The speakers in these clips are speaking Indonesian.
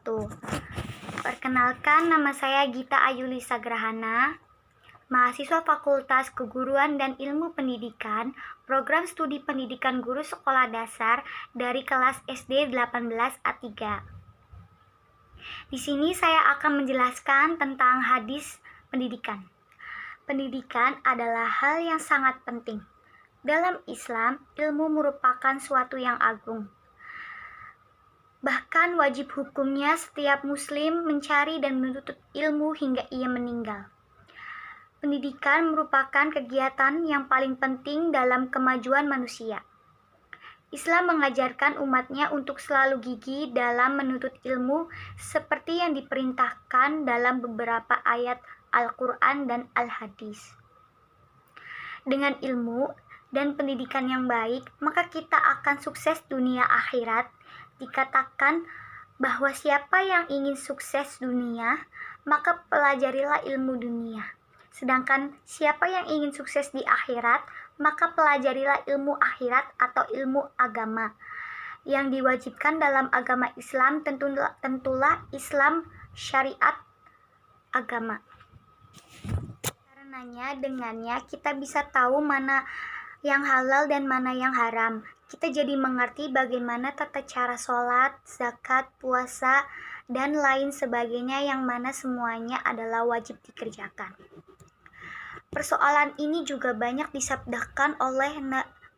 wabarakatuh. Perkenalkan, nama saya Gita Ayulisa Grahana, mahasiswa Fakultas Keguruan dan Ilmu Pendidikan, Program Studi Pendidikan Guru Sekolah Dasar dari kelas SD 18 A3. Di sini saya akan menjelaskan tentang hadis pendidikan. Pendidikan adalah hal yang sangat penting. Dalam Islam, ilmu merupakan suatu yang agung. Bahkan wajib hukumnya setiap muslim mencari dan menuntut ilmu hingga ia meninggal. Pendidikan merupakan kegiatan yang paling penting dalam kemajuan manusia. Islam mengajarkan umatnya untuk selalu gigih dalam menuntut ilmu seperti yang diperintahkan dalam beberapa ayat Al-Quran dan Al-Hadis. Dengan ilmu dan pendidikan yang baik, maka kita akan sukses dunia akhirat. Dikatakan bahwa siapa yang ingin sukses dunia, maka pelajarilah ilmu dunia. Sedangkan siapa yang ingin sukses di akhirat, maka pelajarilah ilmu akhirat atau ilmu agama. Yang diwajibkan dalam agama Islam tentulah Islam syariat agama. Karenanya dengannya kita bisa tahu mana yang halal dan mana yang haram. Kita jadi mengerti bagaimana tata cara sholat, zakat, puasa, dan lain sebagainya yang mana semuanya adalah wajib dikerjakan. Persoalan ini juga banyak disabdakan oleh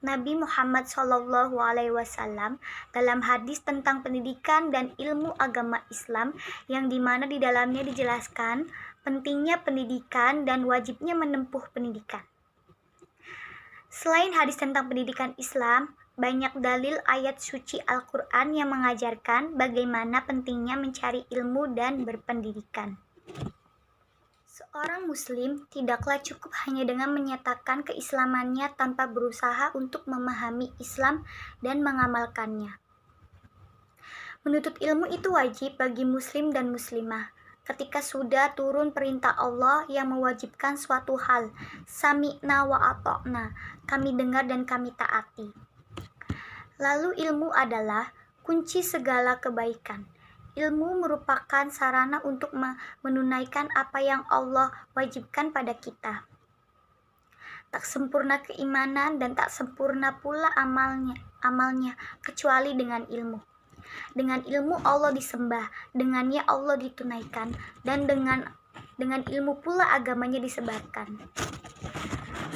Nabi Muhammad SAW dalam hadis tentang pendidikan dan ilmu agama Islam, yang dimana di dalamnya dijelaskan pentingnya pendidikan dan wajibnya menempuh pendidikan. Selain hadis tentang pendidikan Islam, banyak dalil ayat suci Al-Quran yang mengajarkan bagaimana pentingnya mencari ilmu dan berpendidikan. Seorang muslim tidaklah cukup hanya dengan menyatakan keislamannya tanpa berusaha untuk memahami Islam dan mengamalkannya. Menuntut ilmu itu wajib bagi muslim dan muslimah. Ketika sudah turun perintah Allah yang mewajibkan suatu hal, sami'na wa ata'na, kami dengar dan kami taati. Lalu ilmu adalah kunci segala kebaikan. Ilmu merupakan sarana untuk menunaikan apa yang Allah wajibkan pada kita. Tak sempurna keimanan dan tak sempurna pula amalnya kecuali dengan ilmu. Dengan ilmu Allah disembah, dengannya Allah ditunaikan, dan dengan ilmu pula agamanya disebarkan.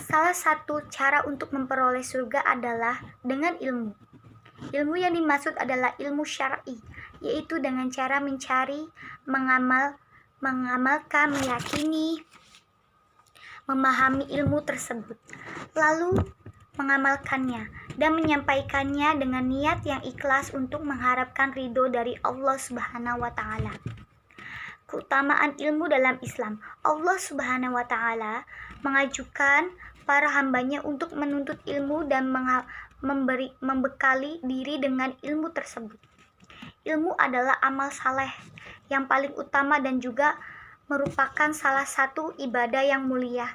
Salah satu cara untuk memperoleh surga adalah dengan ilmu. Ilmu yang dimaksud adalah ilmu syar'i, yaitu dengan cara mencari, mengamalkan, meyakini, memahami ilmu tersebut, lalu mengamalkannya dan menyampaikannya dengan niat yang ikhlas untuk mengharapkan ridho dari Allah Subhanahu wa Ta'ala. Keutamaan ilmu dalam Islam. Allah Subhanahu wa Ta'ala mengajukan para hambanya untuk menuntut ilmu dan membekali diri dengan ilmu tersebut. Ilmu adalah amal saleh yang paling utama dan juga merupakan salah satu ibadah yang mulia.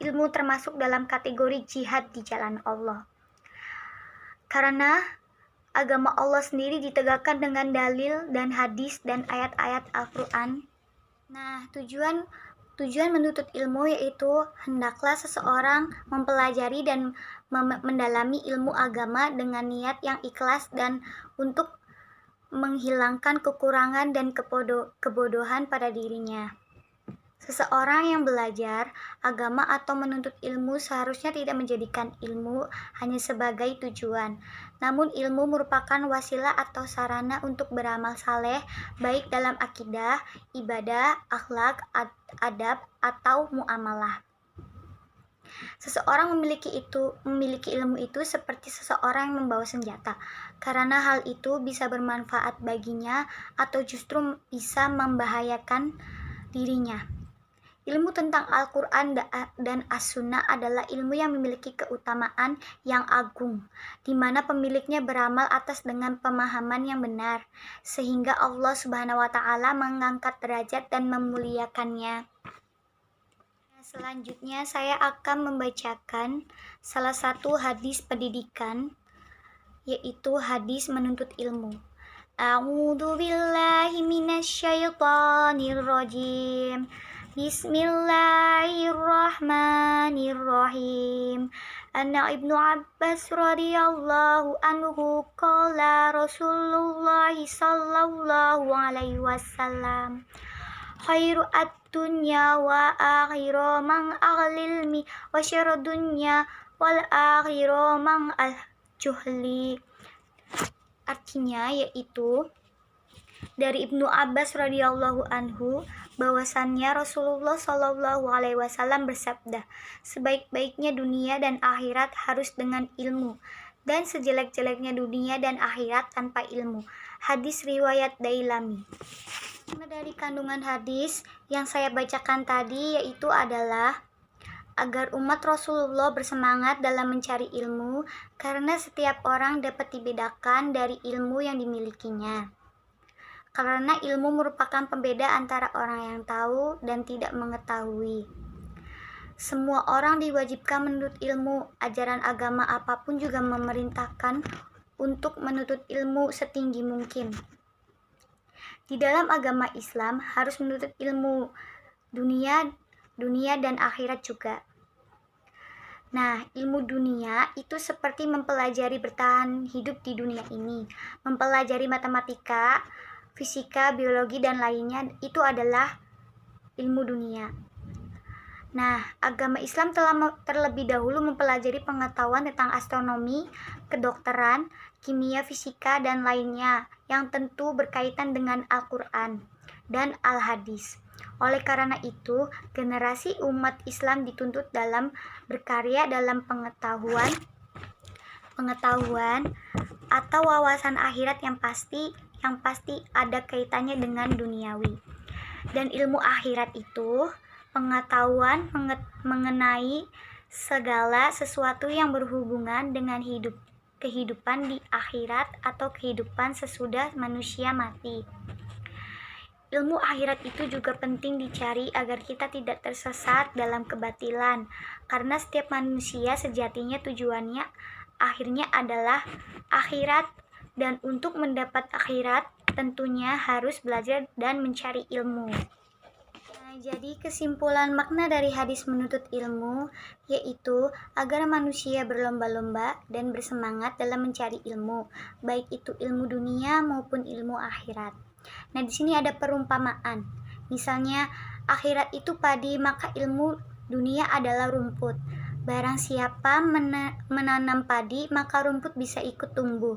Ilmu termasuk dalam kategori jihad di jalan Allah. Karena agama Allah sendiri ditegakkan dengan dalil dan hadis dan ayat-ayat Al-Quran. Nah, tujuan menuntut ilmu yaitu hendaklah seseorang mempelajari dan mendalami ilmu agama dengan niat yang ikhlas dan untuk menghilangkan kekurangan dan kebodohan pada dirinya. Seseorang yang belajar agama atau menuntut ilmu seharusnya tidak menjadikan ilmu hanya sebagai tujuan, namun ilmu merupakan wasilah atau sarana untuk beramal saleh, baik dalam akidah, ibadah, akhlak, adab, atau muamalah. Seseorang memiliki ilmu itu seperti seseorang yang membawa senjata, karena hal itu bisa bermanfaat baginya atau justru bisa membahayakan dirinya. Ilmu tentang Al-Quran dan As-Sunnah adalah ilmu yang memiliki keutamaan yang agung, di mana pemiliknya beramal atas dengan pemahaman yang benar, sehingga Allah Subhanahu wa Ta'ala mengangkat derajat dan memuliakannya. Selanjutnya saya akan membacakan salah satu hadis pendidikan yaitu hadis menuntut ilmu. A'udzu billahi minasyaitonir rajim. Bismillahirrahmanirrahim. Anna Ibnu Abbas radhiyallahu anhu qala Rasulullah sallallahu alaihi wasallam, khairu ad-dunya wa akhiru man aghlilmi wa syarru dunya wal akhiru man al-juhli. Artinya yaitu dari Ibnu Abbas radhiyallahu anhu bahwasannya Rasulullah Shallallahu alaihi wasallam bersabda, sebaik-baiknya dunia dan akhirat harus dengan ilmu, dan sejelek-jeleknya dunia dan akhirat tanpa ilmu. Hadis riwayat Dailami. Dari kandungan hadis yang saya bacakan tadi yaitu adalah agar umat Rasulullah bersemangat dalam mencari ilmu, karena setiap orang dapat dibedakan dari ilmu yang dimilikinya. Karena ilmu merupakan pembeda antara orang yang tahu dan tidak mengetahui. Semua orang diwajibkan menuntut ilmu. Ajaran agama apapun juga memerintahkan untuk menuntut ilmu setinggi mungkin. Di dalam agama Islam harus menuntut ilmu dunia dan akhirat juga. Nah, ilmu dunia itu seperti mempelajari bertahan hidup di dunia ini, mempelajari matematika, fisika, biologi, dan lainnya, itu adalah ilmu dunia. Nah, agama Islam telah terlebih dahulu mempelajari pengetahuan tentang astronomi, kedokteran, kimia, fisika, dan lainnya, yang tentu berkaitan dengan Al-Quran dan Al-Hadis. Oleh karena itu, generasi umat Islam dituntut dalam berkarya dalam pengetahuan atau wawasan akhirat yang pasti ada kaitannya dengan duniawi. Dan ilmu akhirat itu pengetahuan mengenai segala sesuatu yang berhubungan dengan kehidupan di akhirat atau kehidupan sesudah manusia mati. Ilmu akhirat itu juga penting dicari agar kita tidak tersesat dalam kebatilan, karena setiap manusia sejatinya tujuannya akhirnya adalah akhirat, dan untuk mendapat akhirat tentunya harus belajar dan mencari ilmu. Nah, jadi kesimpulan makna dari hadis menuntut ilmu yaitu agar manusia berlomba-lomba dan bersemangat dalam mencari ilmu, baik itu ilmu dunia maupun ilmu akhirat. Nah, di sini ada perumpamaan. Misalnya, akhirat itu padi, maka ilmu dunia adalah rumput. Barang siapa menanam padi, maka rumput bisa ikut tumbuh.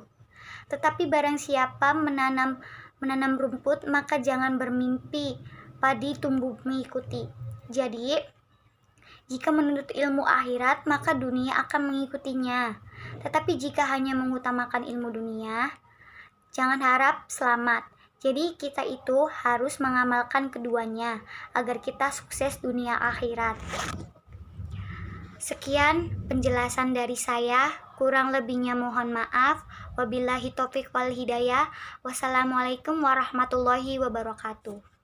Tetapi barang siapa menanam rumput, maka jangan bermimpi padi tumbuh mengikuti. Jadi, jika menuntut ilmu akhirat, maka dunia akan mengikutinya. Tetapi jika hanya mengutamakan ilmu dunia, jangan harap selamat. Jadi kita itu harus mengamalkan keduanya agar kita sukses dunia akhirat. Sekian penjelasan dari saya, kurang lebihnya mohon maaf. Wabillahi taufiq wal hidayah. Wassalamualaikum warahmatullahi wabarakatuh.